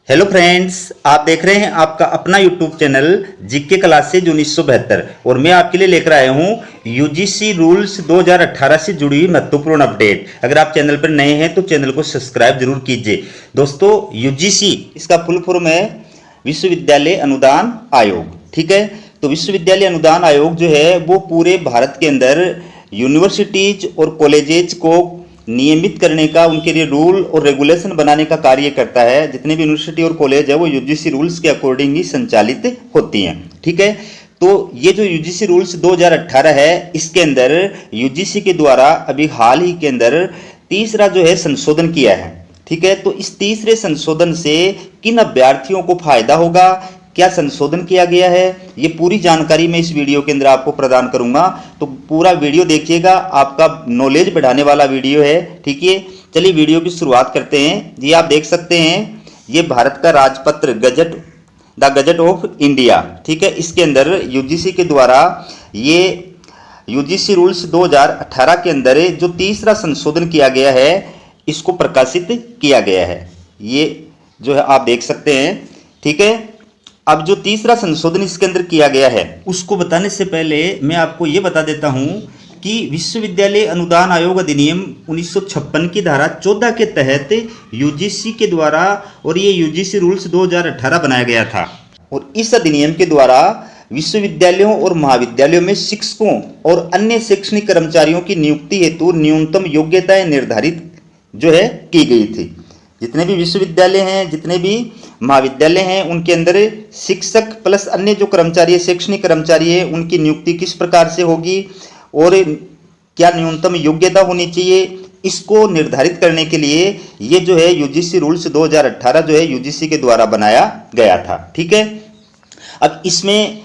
Hello friends, आप देख रहे हैं आपका अपना यूट्यूब चैनल जीके क्लासेज 1972 और मैं आपके लिए लेकर आया हूं यूजीसी रूल्स 2018 से जुड़ी हुई महत्वपूर्ण अपडेट। अगर आप चैनल पर नए हैं तो चैनल को सब्सक्राइब जरूर कीजिए। दोस्तों, यूजीसी इसका फुल फॉर्म है विश्वविद्यालय अनुदान आयोग। ठीक है, तो विश्वविद्यालय अनुदान आयोग जो है वो पूरे भारत के अंदर यूनिवर्सिटीज और कॉलेजेज को नियमित करने का, उनके लिए रूल और रेगुलेशन बनाने का कार्य करता है। जितने भी यूनिवर्सिटी और कॉलेज है वो यूजीसी रूल्स के अकॉर्डिंग ही संचालित होती हैं। ठीक है, तो ये जो यूजीसी रूल्स 2018 है, इसके अंदर यूजीसी के द्वारा अभी हाल ही के अंदर तीसरा जो है संशोधन किया है। ठीक है, तो इस तीसरे संशोधन से किन अभ्यर्थियों को फायदा होगा, क्या संशोधन किया गया है, ये पूरी जानकारी मैं इस वीडियो के अंदर आपको प्रदान करूंगा। तो पूरा वीडियो देखिएगा, आपका नॉलेज बढ़ाने वाला वीडियो है। ठीक है, चलिए वीडियो की शुरुआत करते हैं। ये आप देख सकते हैं, ये भारत का राजपत्र gazette, the gazette of India. ठीक है, इसके अंदर यूजीसी के द्वारा ये यूजीसी रूल्स 2018 के अंदर जो तीसरा संशोधन किया गया है, इसको प्रकाशित किया गया है। ये जो है आप देख सकते हैं। ठीक है, अब जो तीसरा संशोधन इसके अंदर किया गया है उसको बताने से पहले मैं आपको ये बता देता हूं कि विश्वविद्यालय अनुदान आयोग अधिनियम 1956 की धारा 14 के तहत यूजीसी के द्वारा और ये यूजीसी रूल्स 2018 बनाया गया था। और इस अधिनियम के द्वारा विश्वविद्यालयों और महाविद्यालयों में शिक्षकों और अन्य शैक्षणिक कर्मचारियों की नियुक्ति हेतु न्यूनतम योग्यताएं निर्धारित जो है की गई थी। जितने भी विश्वविद्यालय हैं, जितने भी महाविद्यालय हैं, उनके अंदर शिक्षक प्लस अन्य जो कर्मचारी है, शैक्षणिक कर्मचारी है, उनकी नियुक्ति किस प्रकार से होगी और क्या न्यूनतम योग्यता होनी चाहिए, इसको निर्धारित करने के लिए ये जो है यूजीसी रूल्स 2018 जो है यूजीसी के द्वारा बनाया गया था। ठीक है, अब इसमें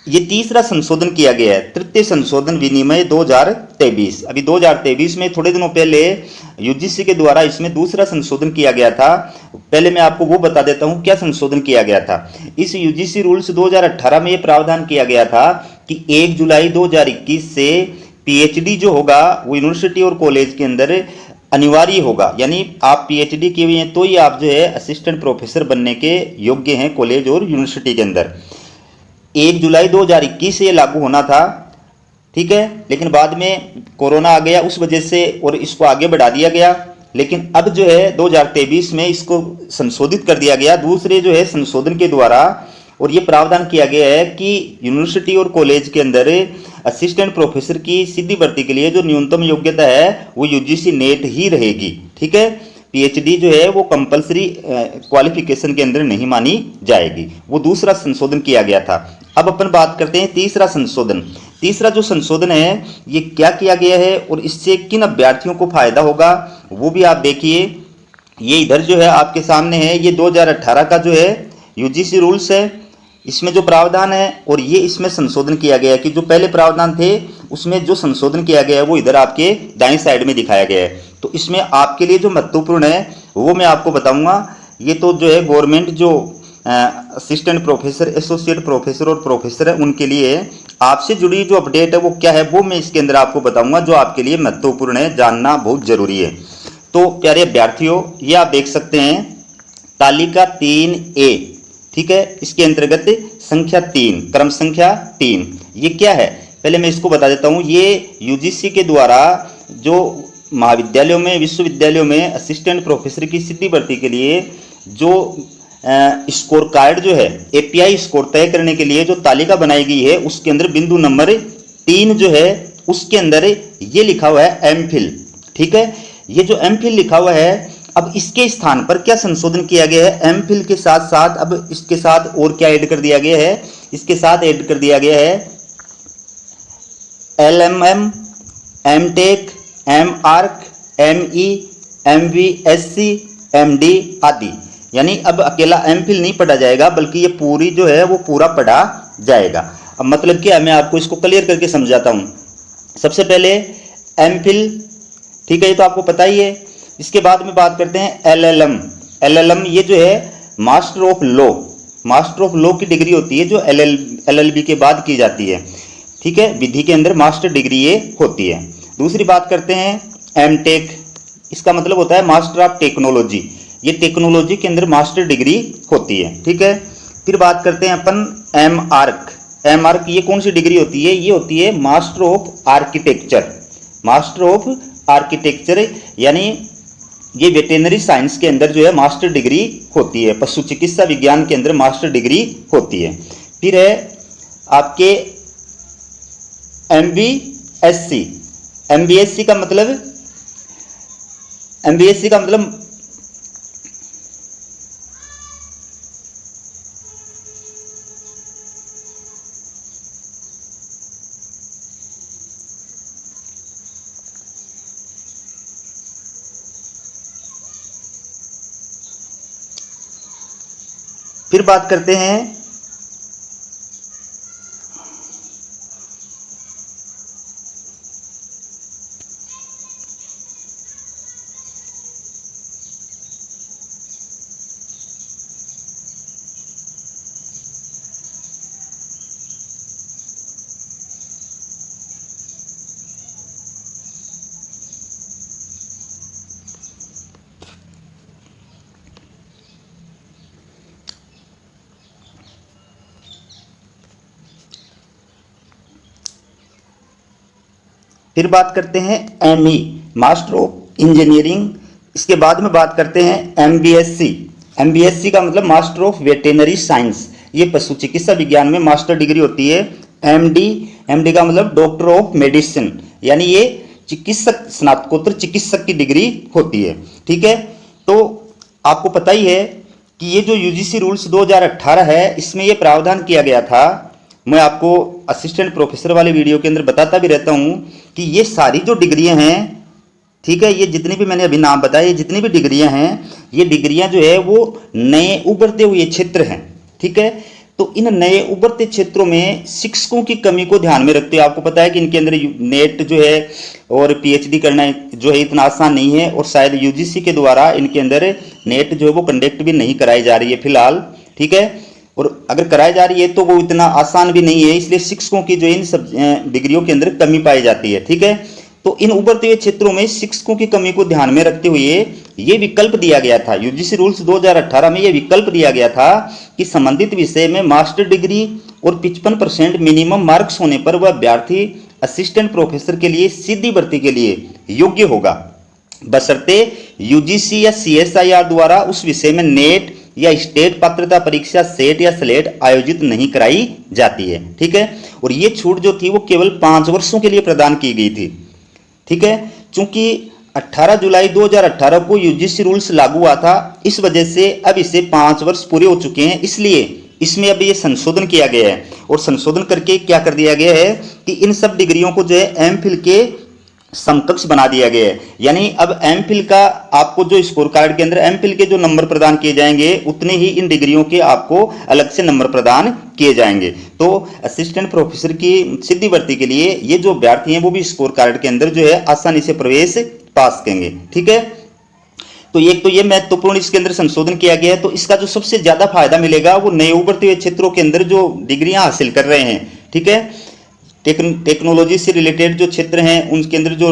ये तीसरा संशोधन किया गया है, तृतीय संशोधन विनिमय 2023। अभी 2023 में थोड़े दिनों पहले यूजीसी के द्वारा इसमें दूसरा संशोधन किया गया था। पहले मैं आपको वो बता देता हूं क्या संशोधन किया गया था। इस यूजीसी रूल्स 2018 में ये प्रावधान किया गया था कि 1 जुलाई 2021 से पीएचडी जो होगा वो यूनिवर्सिटी और कॉलेज के अंदर अनिवार्य होगा। यानी आप पीएचडी किए हुए हैं तो ही आप जो है असिस्टेंट प्रोफेसर बनने के योग्य हैं कॉलेज और यूनिवर्सिटी के अंदर। 1 जुलाई 2021 से ये लागू होना था। ठीक है, लेकिन बाद में कोरोना आ गया, उस वजह से और इसको आगे बढ़ा दिया गया। लेकिन अब जो है 2023 में इसको संशोधित कर दिया गया दूसरे जो है संशोधन के द्वारा। और ये प्रावधान किया गया है कि यूनिवर्सिटी और कॉलेज के अंदर असिस्टेंट प्रोफेसर की सीधी भर्ती के लिए जो न्यूनतम योग्यता है वो यूजीसी नेट ही रहेगी। ठीक है, पीएचडी जो है वो कंपलसरी क्वालिफिकेशन के अंदर नहीं मानी जाएगी। वो दूसरा संशोधन किया गया था। अब अपन बात करते हैं तीसरा संशोधन। तीसरा जो संशोधन है ये क्या किया गया है और इससे किन अभ्यर्थियों को फायदा होगा वो भी आप देखिए। ये इधर जो है आपके सामने है, ये 2018 का जो है यूजीसी रूल्स है, इसमें जो प्रावधान है और ये इसमें संशोधन किया गया है कि जो पहले प्रावधान थे उसमें जो संशोधन किया गया है वो इधर आपके दाएं साइड में दिखाया गया है। तो इसमें आपके लिए जो महत्वपूर्ण है वो मैं आपको बताऊंगा। ये तो जो है गवर्नमेंट जो असिस्टेंट प्रोफेसर, एसोसिएट प्रोफेसर और प्रोफेसर है उनके लिए आपसे जुड़ी जो अपडेट है वो क्या है वो मैं इसके अंदर आपको बताऊंगा, जो आपके लिए महत्वपूर्ण है, जानना बहुत जरूरी है। तो प्यारे अभ्यर्थियों, ये आप देख सकते हैं तालिका 3A। ठीक है, इसके अंतर्गत संख्या 3, क्रम संख्या 3, ये क्या है पहले मैं इसको बता देता हूँ। ये यूजीसी के द्वारा जो महाविद्यालयों में, विश्वविद्यालयों में असिस्टेंट प्रोफेसर की सीधी भर्ती के लिए जो स्कोर कार्ड जो है, एपीआई स्कोर तय करने के लिए जो तालिका बनाई गई है, उसके अंदर बिंदु नंबर 3 जो है उसके अंदर ये लिखा हुआ है एमफिल। ठीक है, ये जो एमफिल लिखा हुआ है, अब इसके स्थान पर क्या संशोधन किया गया है, एमफिल के साथ साथ अब इसके साथ और क्या ऐड कर दिया गया है, इसके साथ ऐड कर दिया गया है LMM, MTech, MArch, ME, MVSc, MD आदि। यानी अब अकेला एमफिल नहीं पढ़ा जाएगा बल्कि ये पूरी जो है वो पूरा पढ़ा जाएगा। अब मतलब क्या है, मैं आपको इसको क्लियर करके समझाता हूँ। सबसे पहले एमफिल, ठीक है, ये तो आपको पता ही है। इसके बाद में बात करते हैं एलएलएम। एलएलएम ये जो है master of law, master of law की डिग्री होती है जो एलएलबी के बाद की जाती है। ठीक है, विधि के अंदर मास्टर डिग्री ये होती है। दूसरी बात करते हैं एमटेक, इसका मतलब होता है मास्टर ऑफ टेक्नोलॉजी। ये टेक्नोलॉजी के अंदर मास्टर डिग्री होती है। ठीक है, फिर बात करते हैं अपन एम आर्क। एम आर्क ये कौन सी डिग्री होती है? ये होती है master of architecture. Master of architecture यानी ये वेटेनरी साइंस के अंदर जो है मास्टर डिग्री होती है, पशु चिकित्सा विज्ञान के अंदर मास्टर डिग्री होती है। फिर है आपके MBSc। MBSc का मतलब फिर बात करते हैं ME मास्टर ऑफ इंजीनियरिंग। इसके बाद में बात करते हैं MBSc। MBSc का मतलब मास्टर ऑफ वेटेनरी साइंस, ये पशु चिकित्सा विज्ञान में मास्टर डिग्री होती है। MD का मतलब डॉक्टर ऑफ मेडिसिन, यानी ये चिकित्सक, स्नातकोत्तर चिकित्सक की डिग्री होती है। ठीक है, तो आपको पता ही है कि ये जो UGC रूल्स 2018 है, इसमें ये प्रावधान किया गया था। मैं आपको असिस्टेंट प्रोफेसर वाले वीडियो के अंदर बताता भी रहता हूं कि ये सारी जो डिग्रियां हैं, ठीक है, ये जितनी भी मैंने अभी नाम बताए, ये जितनी भी डिग्रियां हैं, ये डिग्रियां जो है वो नए उभरते हुए क्षेत्र हैं। ठीक है, तो इन नए उभरते क्षेत्रों में शिक्षकों की कमी को ध्यान में रखते हुए, आपको पता है कि इनके अंदर नेट जो है और PhD करना जो है इतना आसान नहीं है, और शायद UGC के द्वारा इनके अंदर नेट जो है वो कंडक्ट भी नहीं कराई जा रही है फिलहाल। ठीक है, और अगर कराई जा रही है तो वो इतना आसान भी नहीं है, इसलिए शिक्षकों की जो इन सब डिग्रियों के अंदर कमी पाई जाती है। ठीक है, तो इन उभरते हुए क्षेत्रों में शिक्षकों की कमी को ध्यान में रखते हुए ये विकल्प दिया गया था, UGC रूल्स 2018 में ये विकल्प दिया गया था कि संबंधित विषय में मास्टर डिग्री और 55% मिनिमम मार्क्स होने पर वह अभ्यर्थी असिस्टेंट प्रोफेसर के लिए सीधी भर्ती के लिए योग्य होगा, बशर्ते UGC या CSIR द्वारा उस विषय में नेट या स्टेट पात्रता परीक्षा सेट या स्लेट आयोजित नहीं कराई जाती है। ठीक है, और ये छूट जो थी वो केवल 5 वर्षों के लिए प्रदान की गई थी। ठीक है, चूंकि 18 जुलाई 2018 को UGC रूल्स लागू हुआ था, इस वजह से अब इसे 5 वर्ष पूरे हो चुके हैं, इसलिए इसमें अब ये संशोधन किया गया है। और संशोधन करके क्या कर दिया गया है कि इन सब डिग्रियों को जो है MPhil के समकक्ष बना दिया गया है। यानी अब MPhil का आपको जो स्कोर कार्ड के अंदर MPhil के जो नंबर प्रदान किए जाएंगे, उतने ही इन डिग्रियों के आपको अलग से नंबर प्रदान किए जाएंगे। तो असिस्टेंट प्रोफेसर की सीधी भर्ती के लिए ये जो अभ्यर्थी हैं वो भी स्कोर कार्ड के अंदर जो है आसानी से प्रवेश पा सकेंगे। ठीक है, तो एक तो ये महत्वपूर्ण इसके अंदर संशोधन किया गया है। तो इसका जो सबसे ज्यादा फायदा मिलेगा वो नए उभरते हुए क्षेत्रों के अंदर जो डिग्रियां हासिल कर रहे हैं, ठीक है, टेक्नोलॉजी से रिलेटेड जो क्षेत्र हैं, उनके अंदर जो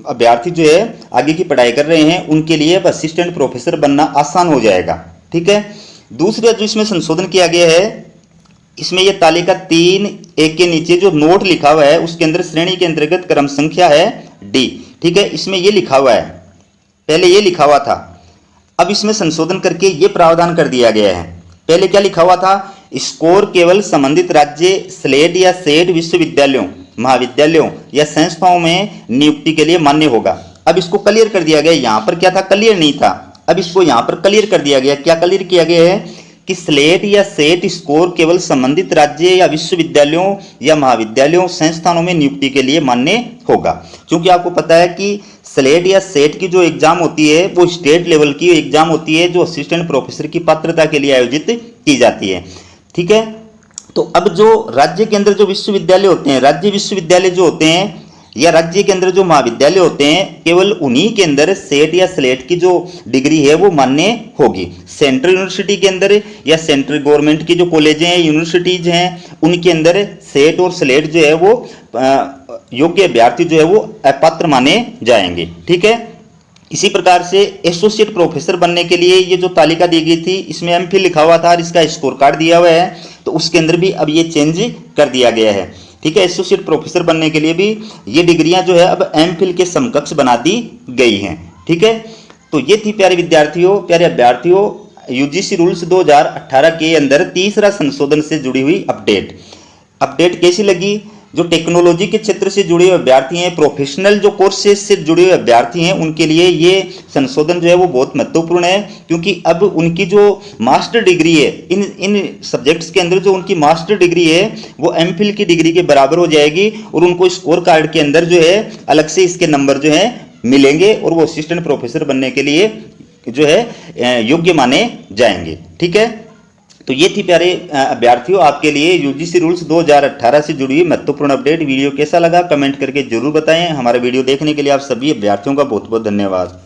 अभ्यर्थी जो है आगे की पढ़ाई कर रहे हैं, उनके लिए अब असिस्टेंट प्रोफेसर बनना आसान हो जाएगा। ठीक है, दूसरा जो इसमें संशोधन किया गया है, इसमें यह तालिका 3(1) के नीचे जो नोट लिखा हुआ है उसके अंदर श्रेणी के अंतर्गत क्रम संख्या है D। ठीक है, इसमें यह लिखा हुआ है, पहले ये लिखा हुआ था, अब इसमें संशोधन करके ये प्रावधान कर दिया गया है। पहले क्या लिखा हुआ था, स्कोर केवल संबंधित राज्य स्लेट या सेट विश्वविद्यालयों, महाविद्यालयों या संस्थाओं में नियुक्ति के लिए मान्य होगा। अब इसको क्लियर कर दिया गया, यहां पर क्या था, क्लियर नहीं था, अब इसको यहां पर क्लियर कर दिया गया। क्या क्लियर किया गया है कि स्लेट या सेट स्कोर केवल संबंधित राज्य या विश्वविद्यालयों या महाविद्यालयों संस्थानों में नियुक्ति के लिए मान्य होगा। क्योंकि आपको पता है कि स्लेट या सेट की जो एग्जाम होती है वो स्टेट लेवल की एग्जाम होती है, जो असिस्टेंट प्रोफेसर की पात्रता के लिए आयोजित की जाती है। ठीक है, तो अब जो राज्य के अंदर जो विश्वविद्यालय होते हैं, राज्य विश्वविद्यालय जो होते हैं या राज्य के अंदर जो महाविद्यालय होते हैं, केवल उन्हीं के अंदर सेट या स्लेट की जो डिग्री है वो मान्य होगी। सेंट्रल यूनिवर्सिटी के अंदर या सेंट्रल गवर्नमेंट की जो कॉलेजें हैं, यूनिवर्सिटीज हैं, उनके अंदर सेट और स्लेट जो है वो योग्य अभ्यर्थी जो है वो अपात्र माने जाएंगे। ठीक है, इसी प्रकार से एसोसिएट प्रोफेसर बनने के लिए ये जो तालिका दी गई थी इसमें एमफिल लिखा हुआ था और इसका स्कोर कार्ड दिया हुआ है, तो उसके अंदर भी अब ये चेंज कर दिया गया है। ठीक है, एसोसिएट प्रोफेसर बनने के लिए भी ये डिग्रियां जो है अब एमफिल के समकक्ष बना दी गई हैं। ठीक है, तो ये थी प्यारे विद्यार्थियों, प्यारे अभ्यर्थियों, यूजीसी रूल्स 2018 के अंदर तीसरा संशोधन से जुड़ी हुई अपडेट कैसी लगी? जो टेक्नोलॉजी के क्षेत्र से जुड़े हुए अभ्यर्थी हैं, प्रोफेशनल जो कोर्सेज से जुड़े हुए अभ्यर्थी हैं, उनके लिए ये संशोधन जो है वो बहुत महत्वपूर्ण है, क्योंकि अब उनकी जो मास्टर डिग्री है इन सब्जेक्ट्स के अंदर, जो उनकी मास्टर डिग्री है वो एमफिल की डिग्री के बराबर हो जाएगी और उनको स्कोर कार्ड के अंदर जो है अलग से इसके नंबर जो है मिलेंगे और वो असिस्टेंट प्रोफेसर बनने के लिए जो है योग्य माने जाएंगे। ठीक है, तो ये थी प्यारे अभ्यर्थियों आपके लिए यूजीसी रूल्स 2018 से जुड़ी हुई महत्वपूर्ण अपडेट। वीडियो कैसा लगा कमेंट करके जरूर बताएं। हमारा वीडियो देखने के लिए आप सभी अभ्यर्थियों का बहुत बहुत धन्यवाद।